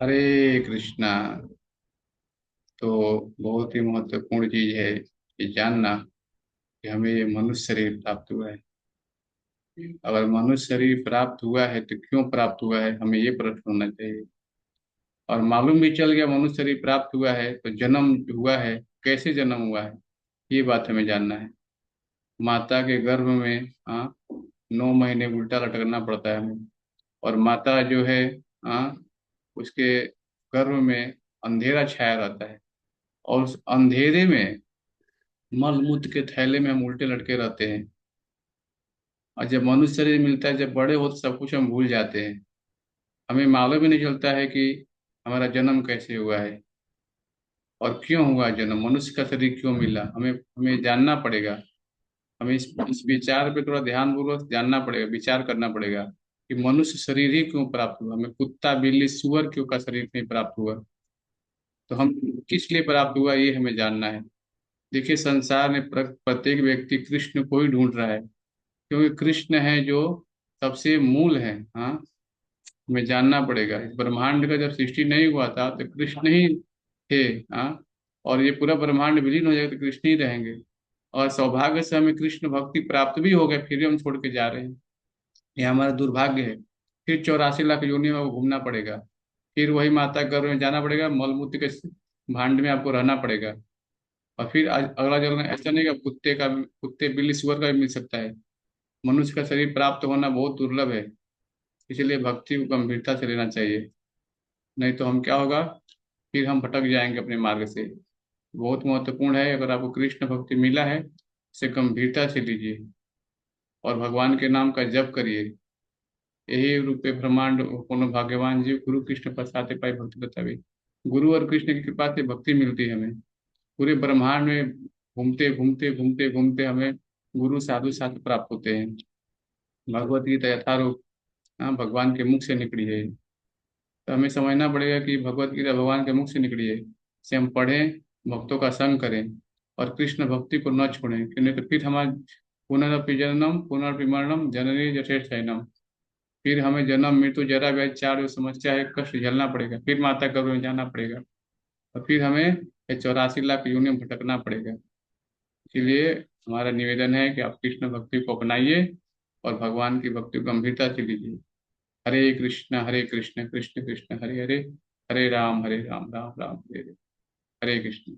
हरे कृष्णा। तो बहुत ही महत्वपूर्ण चीज है ये जानना कि हमें ये मनुष्य शरीर प्राप्त हुआ है। अगर मनुष्य शरीर प्राप्त हुआ है तो क्यों प्राप्त हुआ है, हमें ये प्रश्न होना चाहिए। और मालूम भी चल गया मनुष्य शरीर प्राप्त हुआ है तो जन्म हुआ है, कैसे जन्म हुआ है, ये बात हमें जानना है। माता के गर्भ में 9 महीने उल्टा लटकना पड़ता है हमें। और माता जो है, हाँ, उसके गर्भ में अंधेरा छाया रहता है। और उस अंधेरे में मल मूत्र के थैले में हम उल्टे लटके रहते हैं। और जब मनुष्य शरीर मिलता है, जब बड़े हो तो सब कुछ हम भूल जाते हैं। हमें मालूम ही नहीं चलता है कि हमारा जन्म कैसे हुआ है और क्यों हुआ जन्म, मनुष्य का शरीर क्यों मिला, हमें हमें जानना पड़ेगा। हमें इस विचार पे थोड़ा ध्यान पूर्वक जानना पड़ेगा, विचार करना पड़ेगा कि मनुष्य शरीर ही क्यों प्राप्त हुआ, हमें कुत्ता बिल्ली सुअर क्यों का शरीर नहीं प्राप्त हुआ। तो हम किस लिए प्राप्त हुआ ये हमें जानना है। देखिए, संसार में प्रत्येक व्यक्ति कृष्ण को ही ढूंढ रहा है, क्योंकि कृष्ण है जो सबसे मूल है। हाँ, हमें जानना पड़ेगा इस ब्रह्मांड का जब सृष्टि नहीं हुआ था तो कृष्ण ही थे। हाँ, और ये पूरा ब्रह्मांड विलीन हो जाएगा तो कृष्ण ही रहेंगे। और सौभाग्य से हमें कृष्ण भक्ति प्राप्त भी हो गए, फिर भी हम छोड़ के जा रहे हैं। ये हमारा दुर्भाग्य है। फिर 84 लाख योनि में वो घूमना पड़ेगा। फिर वही माता गर्भ में जाना पड़ेगा, मलमूत्र के भांड में आपको रहना पड़ेगा। और फिर अगला जन्म ऐसा नहीं कि कुत्ते का, कुत्ते बिल्ली सुअर का भी मिल सकता है। मनुष्य का शरीर प्राप्त होना बहुत दुर्लभ है। इसलिए भक्ति को गंभीरता से लेना चाहिए। नहीं तो हम क्या होगा, फिर हम भटक जाएंगे अपने मार्ग से। बहुत महत्वपूर्ण है, अगर आपको कृष्ण भक्ति मिला है इसे गंभीरता से लीजिए और भगवान के नाम का जप करिए। यही रूपे ब्रह्मांड कोनो भाग्यवान जीव गुरु कृष्ण प्रसाद पाई भक्ति बतावे। गुरु और कृष्ण की कृपा से भक्ति मिलती है हमें। पूरे ब्रह्मांड में घूमते घूमते घूमते घूमते हमें गुरु साधु साथ प्राप्त होते हैं। भगवत गीता यथारूप, भगवान के मुख से निकली है। तो हमें समझना पड़ेगा कि भगवत गीता भगवान के मुख से निकली है, इसे हम पढ़ें, भक्तों का संग करें और कृष्ण भक्ति को न छोड़ें, क्यों नहीं तो फिर हमारा पुनरपि जननम पुनरपि मरणम जननी जठे शयनम। फिर हमें जन्म मृत्यु जरा व्याधि चार जो समस्या है, कष्ट झेलना पड़ेगा, फिर माता गर्भ में जाना पड़ेगा और फिर हमें ये 84 लाख योनि में भटकना पड़ेगा। इसलिए हमारा निवेदन है कि आप कृष्ण भक्ति को अपनाइए और भगवान की भक्ति को गंभीरता से लीजिए। हरे कृष्ण कृष्ण कृष्ण हरे हरे, हरे राम राम राम हरे हरे। हरे कृष्ण।